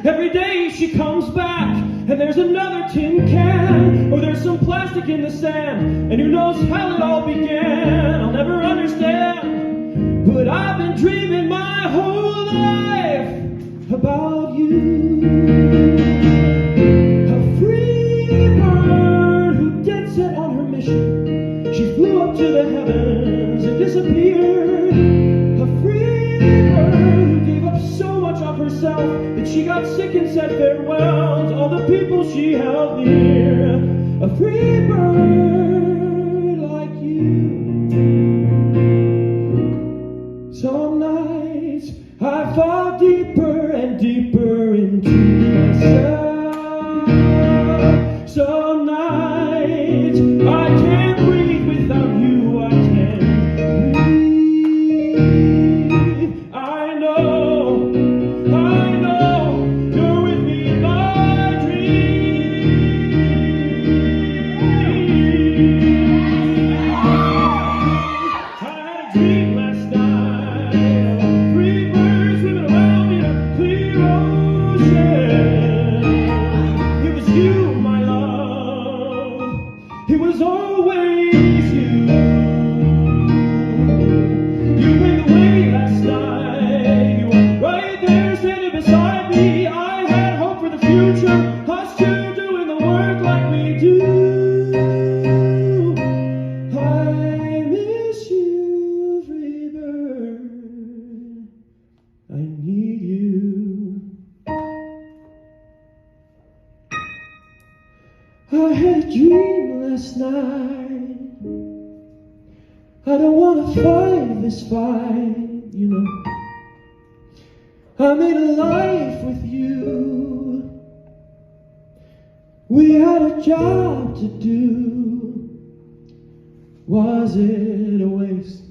Every day she comes back, and there's another tin can, or there's some plastic in the sand, and who knows how it all began. I'll never understand, but I've been dreaming my whole life about you. A free bird who dead set on her mission. She flew up to the heavens and disappeared. A free bird who gave up so much of herself that she got sick and said farewell to all the people she held dear. A free bird like you. Some nights I fall deeper and deeper into myself. Some nights I can't breathe without you. I can't breathe. I know you're with me in my dreams. I had a dream last night. Three birds swimming around in a clear ocean. It was you, my love. It was always you. You made the way last night. You were right there standing beside me. I had hope for the future. Us two doing the work like we do. I miss you, free bird. I need you. I had a dream last night. I don't want to fight this fight, you know. I made a life with you. We had a job to do. Was it a waste?